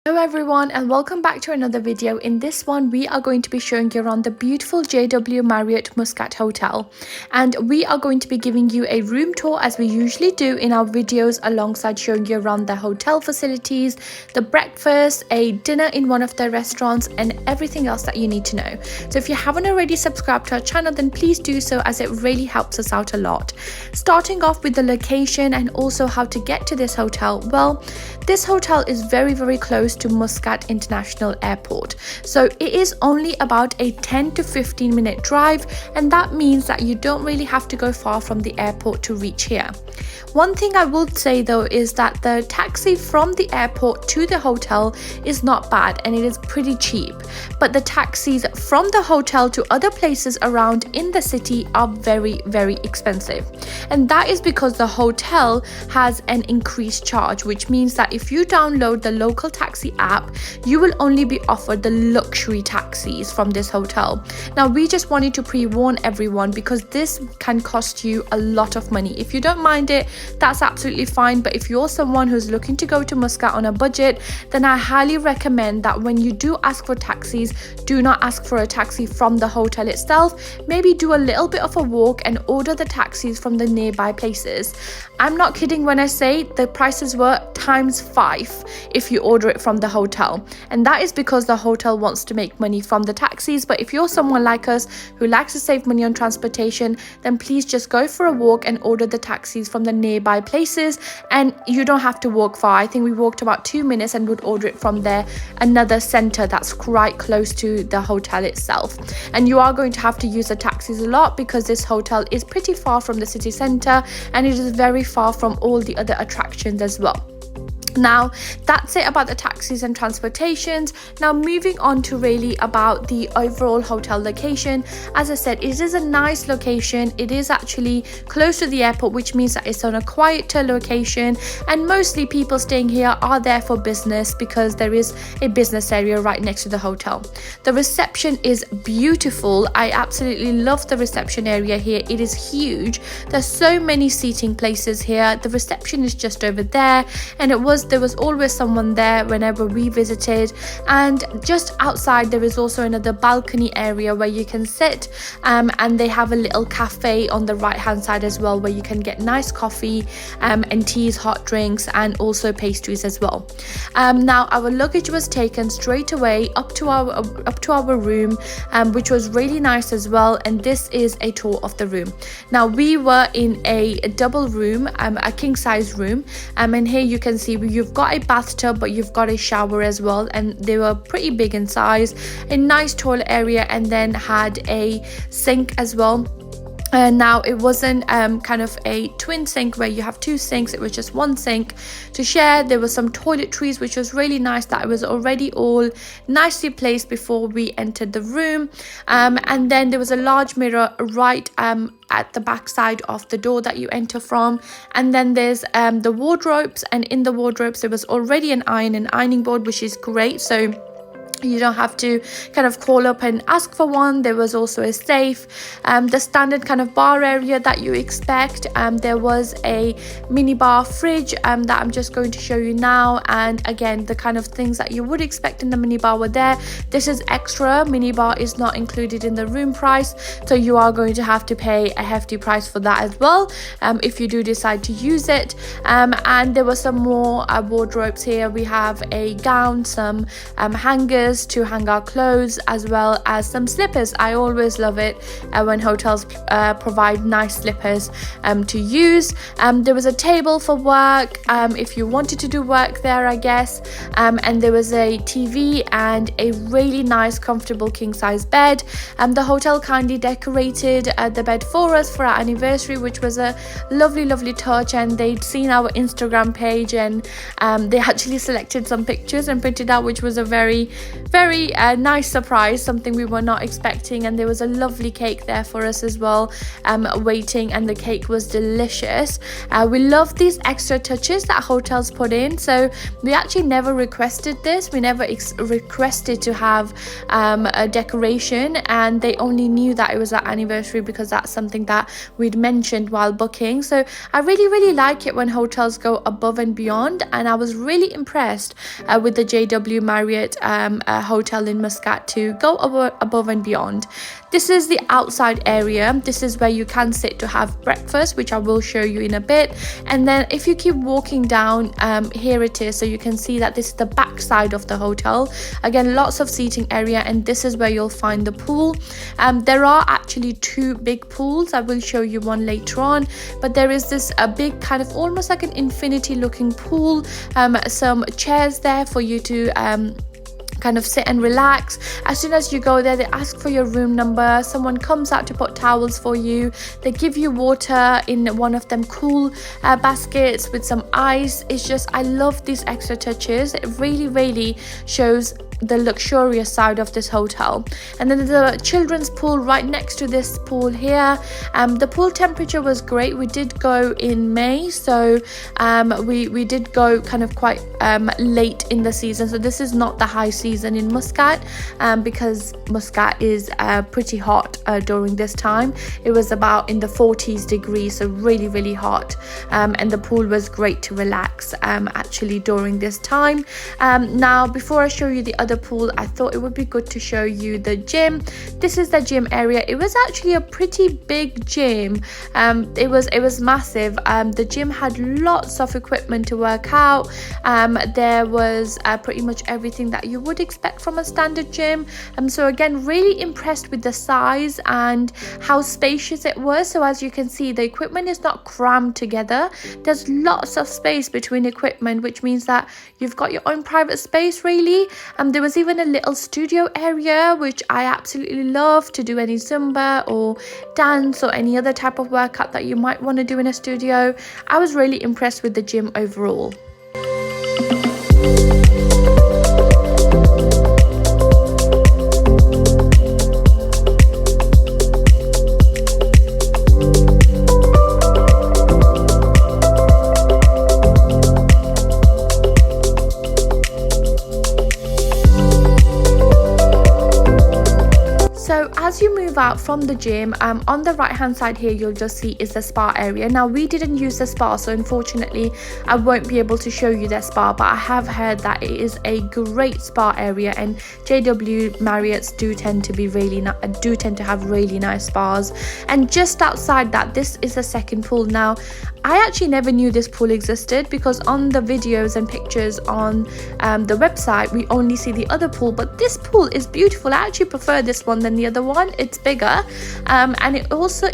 Hello everyone and welcome back to another video. In this one we are going to be showing you around the beautiful JW Marriott Muscat Hotel, and we are going to be giving you a room tour as we usually do in our videos, alongside showing you around the hotel facilities, the breakfast, a dinner in one of the restaurants, and everything else that you need to know. So if you haven't already subscribed to our channel, then please do so, as it really helps us out a lot. Starting off with the location and also how to get to this hotel. Well, this hotel is very close to Muscat International Airport, so it is only about a 10 to 15 minute drive, and that means that you don't really have to go far from the airport to reach here. One thing I would say though is that the taxi from the airport to the hotel is not bad and it is pretty cheap, but the taxis from the hotel to other places around in the city are very expensive, and that is because the hotel has an increased charge, which means that if you download the local taxi app, you will only be offered the luxury taxis from this hotel. Now we just wanted to pre-warn everyone, because this can cost you a lot of money. If you don't mind it, that's absolutely fine, but if you're someone who's looking to go to Muscat on a budget, then I highly recommend that when you do ask for taxis, do not ask for a taxi from the hotel itself. Maybe do a little bit of a walk and order the taxis from the nearby places. I'm not kidding when I say the prices were ×5 if you order it from the hotel, and that is because the hotel wants to make money from the taxis. But if you're someone like us who likes to save money on transportation, then please just go for a walk and order the taxis from the nearby places, and you don't have to walk far. I think we walked about 2 minutes and would order it from there, another center that's quite close to the hotel itself. And you are going to have to use the taxis a lot, because this hotel is pretty far from the city center and it is very far from all the other attractions as well. Now that's it about the taxis and transportations. Now moving on to really about the overall hotel location. As I said, it is a nice location. It is actually close to the airport, which means that it's on a quieter location, and mostly people staying here are there for business, because there is a business area right next to the hotel. The reception is beautiful. I absolutely love the reception area here. It is huge. There's so many seating places here. The reception is just over there, and there was always someone there whenever we visited. And just outside there is also another balcony area where you can sit, and they have a little cafe on the right hand side as well, where you can get nice coffee and teas, hot drinks, and also pastries as well. Now our luggage was taken straight away up to our room, which was really nice as well, and this is a tour of the room. Now we were in a double room, a king size room, and here you can see you've got a bathtub, but you've got a shower as well, and they were pretty big in size. A nice toilet area, and then had a sink as well. And now it wasn't kind of a twin sink where you have two sinks. It was just one sink to share. There were some toiletries, which was really nice, that it was already all nicely placed before we entered the room. And then there was a large mirror right at the back side of the door that you enter from. And then there's the wardrobes, and in the wardrobes there was already an ironing board, which is great, so you don't have to kind of call up and ask for one. There was also a safe, the standard kind of bar area that you expect. There was a mini bar, fridge that I'm just going to show you now, and again the kind of things that you would expect in the mini bar were there. This is extra. Mini bar is not included in the room price, so you are going to have to pay a hefty price for that as well, if you do decide to use it. And there were some more wardrobes here. We have a gown, some hangers to hang our clothes, as well as some slippers. I always love it when hotels provide nice slippers to use. There was a table for work, if you wanted to do work there, I guess, and there was a TV and a really nice comfortable king size bed. The hotel kindly decorated the bed for us for our anniversary, which was a lovely touch, and they'd seen our Instagram page, and they actually selected some pictures and printed out, which was a very very nice surprise, something we were not expecting. And there was a lovely cake there for us as well, waiting, and the cake was delicious. We love these extra touches that hotels put in, so we actually never requested this. We never requested to have a decoration, and they only knew that it was our anniversary because that's something that we'd mentioned while booking. So I really like it when hotels go above and beyond, and I was really impressed with the JW Marriott hotel in Muscat to go above and beyond. This is the outside area. This is where you can sit to have breakfast, which I will show you in a bit. And then if you keep walking down, here it is. So you can see that this is the back side of the hotel. Again, lots of seating area, and this is where you'll find the pool. There are actually two big pools. I will show you one later on, but there is this a big kind of almost like an infinity looking pool, some chairs there for you to kind of sit and relax. As soon as you go there, they ask for your room number. Someone comes out to put towels for you. They give you water in one of them cool baskets with some ice. It's just, I love these extra touches. It really shows the luxurious side of this hotel. And then the children's pool right next to this pool here. The pool temperature was great. We did go in May, so we did go kind of quite late in the season, so this is not the high season in Muscat, because Muscat is pretty hot during this time. It was about in the 40s degrees, so really hot, and the pool was great to relax actually during this time. Now before I show you the other pool, I thought it would be good to show you the gym. This is the gym area. It was actually a pretty big gym. It was massive. The gym had lots of equipment to work out. There was pretty much everything that you would expect from a standard gym. So again, really impressed with the size and how spacious it was. So as you can see, the equipment is not crammed together. There's lots of space between equipment, which means that you've got your own private space really. There was even a little studio area, which I absolutely love to do any Zumba or dance or any other type of workout that you might want to do in a studio. I was really impressed with the gym overall. As you move out from the gym, on the right hand side here, you'll just see is the spa area. Now we didn't use the spa, so unfortunately I won't be able to show you their spa, but I have heard that it is a great spa area, and JW Marriotts do tend to have really nice spas. And just outside that, this is the second pool. Now I actually never knew this pool existed, because on the videos and pictures on the website we only see the other pool, but this pool is beautiful. I actually prefer this one than the other one. It's bigger, and it also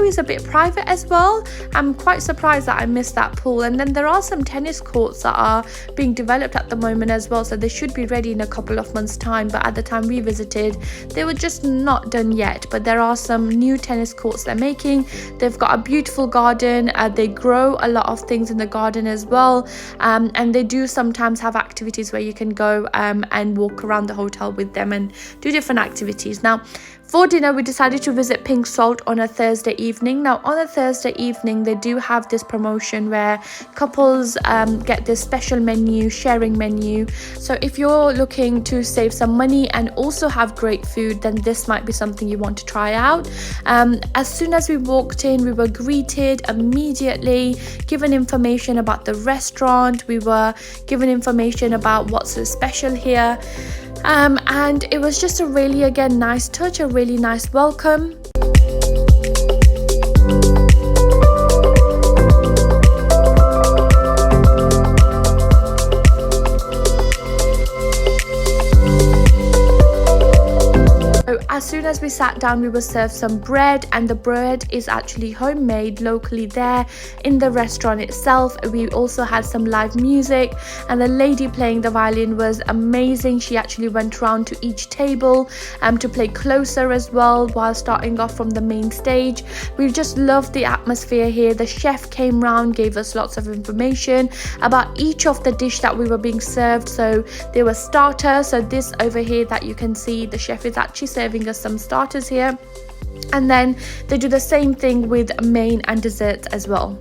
is a bit private as well. I'm quite surprised that I missed that pool. And then there are some tennis courts that are being developed at the moment as well, so they should be ready in a couple of months time, but at the time we visited they were just not done yet. But there are some new tennis courts they're making. They've got a beautiful garden. They grow a lot of things in the garden as well, and they do sometimes have activities where you can go and walk around the hotel with them and do different activities. Now for dinner, we decided to visit Pink Salt on a Thursday evening. Now on a Thursday evening, they do have this promotion where couples get this special menu, sharing menu. So if you're looking to save some money and also have great food, then this might be something you want to try out. As soon as we walked in, we were greeted immediately, given information about the restaurant. We were given information about what's so special here. And it was just a really, again, nice touch, a really nice welcome. As soon as we sat down, we were served some bread, and the bread is actually homemade locally there in the restaurant itself. We also had some live music, and the lady playing the violin was amazing. She actually went around to each table to play closer as well while starting off from the main stage. We just loved the atmosphere here. The chef came round, gave us lots of information about each of the dish that we were being served. So there were starters. So this over here that you can see, the chef is actually serving us some starters here, and then they do the same thing with main and desserts as well.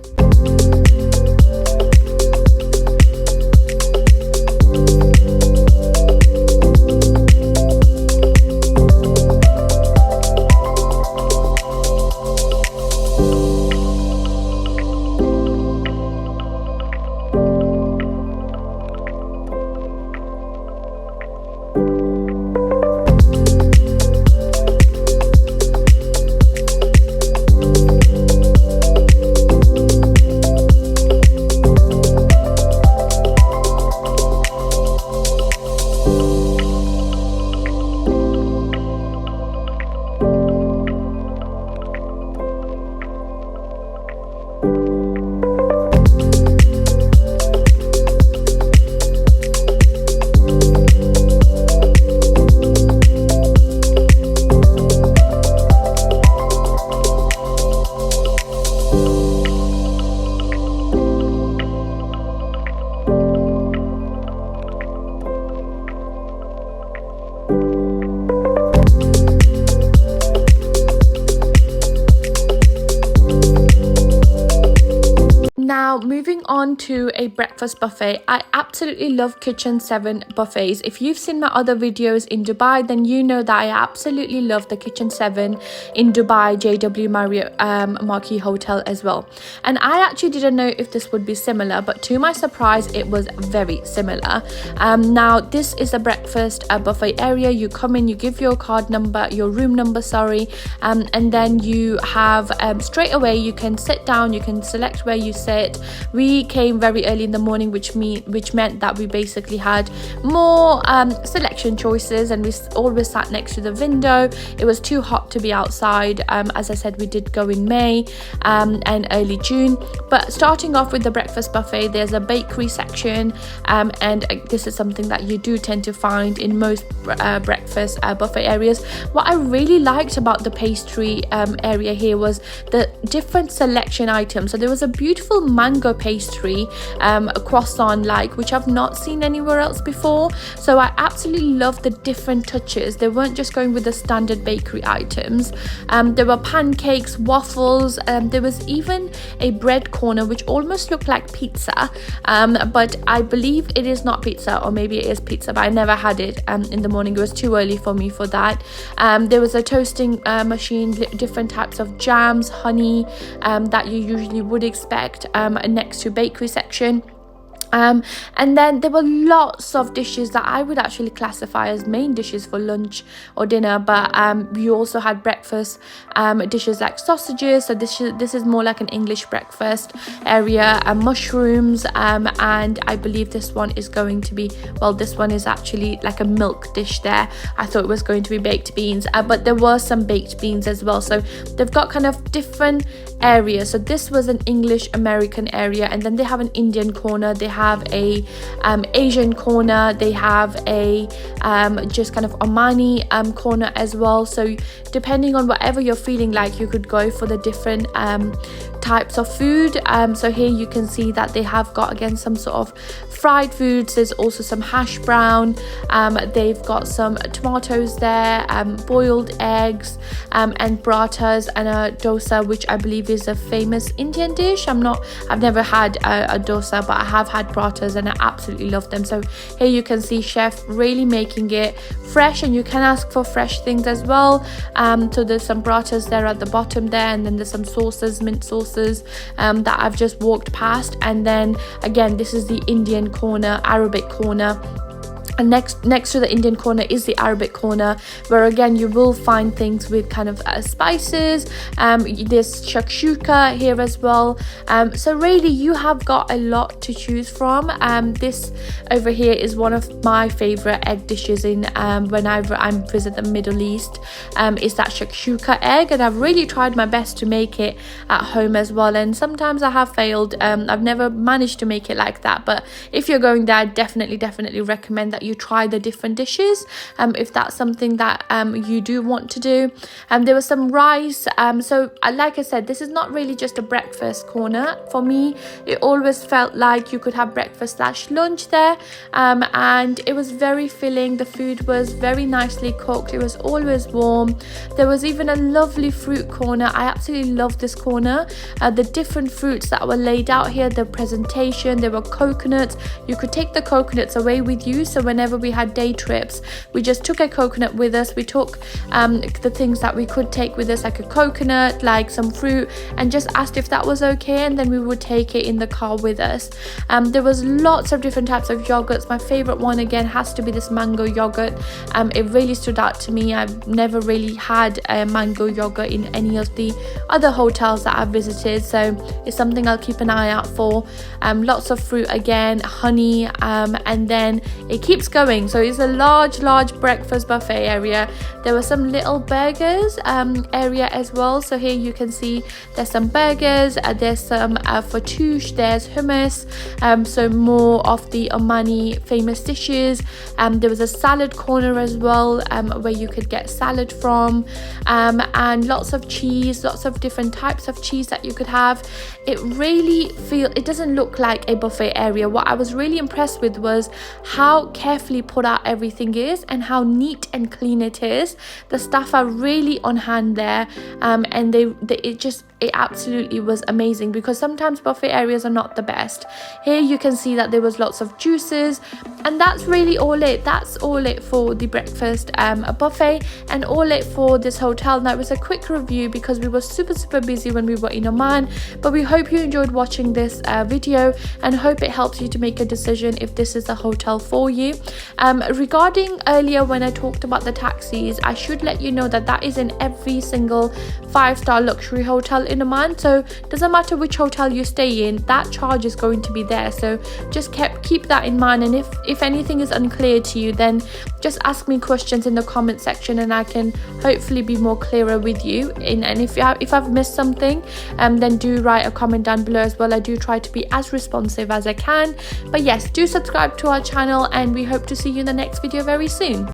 Now moving on to a breakfast buffet. I absolutely love Kitchen 7 buffets. If you've seen my other videos in Dubai, then you know that I absolutely love the Kitchen 7 in Dubai JW Marriott Marquee Hotel as well. And I actually didn't know if this would be similar, but to my surprise it was very similar. Now this is a breakfast buffet area. You come in, you give your card number, your room number, sorry, and then you have straight away you can sit down, you can select where you sit. We came very early in the morning, which meant that we basically had more selection choices, and we always sat next to the window. It was too hot to be outside. As I said, we did go in May and early June. But starting off with the breakfast buffet, there's a bakery section, and this is something that you do tend to find in most breakfast buffet areas. What I really liked about the pastry area here was the different selection items. So there was a beautiful mango pastry, a croissant like, which I've not seen anywhere else before. So I absolutely love the different touches. They weren't just going with the standard bakery items. There were pancakes, waffles, there was even a bread corner which almost looked like pizza, but I believe it is not pizza, or maybe it is pizza, but I never had it in the morning. It was too early for me for that. There was a toasting machine, different types of jams, honey, that you usually would expect next to bakery section. And then there were lots of dishes that I would actually classify as main dishes for lunch or dinner, but we also had breakfast dishes like sausages. So this is more like an English breakfast area, mushrooms, and I believe this one is going to be, well, this one is actually like a milk dish there. I thought it was going to be baked beans, but there were some baked beans as well. So they've got kind of different areas. So this was an English American area, and then they have an Indian corner, they have a Asian corner, they have a just kind of Omani corner as well. So depending on whatever you're feeling like, you could go for the different types of food. So here you can see that they have got again some sort of fried foods. There's also some hash brown, they've got some tomatoes there, boiled eggs, and parathas, and a dosa, which I believe is a famous Indian dish. I've never had a dosa, but I have had parathas and I absolutely love them. So here you can see chef really making it fresh, and you can ask for fresh things as well. So there's some parathas there at the bottom there, and then there's some sauces, mint sauces, that I've just walked past. And then again, this is the Indian corner, Arabic corner. And next to the Indian corner is the Arabic corner, where again you will find things with kind of spices. There's shakshuka here as well. So really you have got a lot to choose from. This over here is one of my favorite egg dishes in whenever I visit the Middle East. Is that shakshuka egg, and I've really tried my best to make it at home as well, and sometimes I have failed. I've never managed to make it like that, but if you're going there, I definitely recommend that you try the different dishes if that's something that you do want to do. There was some rice. So like I said, this is not really just a breakfast corner. For me, it always felt like you could have breakfast / lunch there, and it was very filling. The food was very nicely cooked. It was always warm. There was even a lovely fruit corner. I absolutely love this corner. The different fruits that were laid out here, the presentation, there were coconuts. You could take the coconuts away with you, so whenever we had day trips, we just took a coconut with us. We took the things that we could take with us, like a coconut, like some fruit, and just asked if that was okay, and then we would take it in the car with us. There was lots of different types of yogurts. My favorite one again has to be this mango yogurt. It really stood out to me. I've never really had a mango yogurt in any of the other hotels that I've visited, so it's something I'll keep an eye out for. Lots of fruit again, honey, and then it keeps going. So it's a large breakfast buffet area. There were some little burgers area as well. So here you can see there's some burgers, there's some fatoush, there's hummus, so more of the Omani famous dishes. There was a salad corner as well, where you could get salad from, and lots of cheese, lots of different types of cheese that you could have. It doesn't look like a buffet area. What I was really impressed with was how carefully put out everything is and how neat and clean it is. The staff are really on hand there, and it absolutely was amazing, because sometimes buffet areas are not the best. Here you can see that there was lots of juices, and that's really all it. That's all it for the breakfast buffet, and all it for this hotel. Now it was a quick review because we were super busy when we were in Oman, but we hope you enjoyed watching this video, and hope it helps you to make a decision if this is a hotel for you. Regarding earlier when I talked about the taxis, I should let you know that that is in every single 5-star luxury hotel in Oman. So doesn't matter which hotel you stay in, that charge is going to be there. So just keep that in mind, and if anything is unclear to you, then just ask me questions in the comment section, and I can hopefully be more clearer with you. And if I've missed something, then do write a comment down below as well. I do try to be as responsive as I can. But yes, do subscribe to our channel, and we hope to see you in the next video very soon.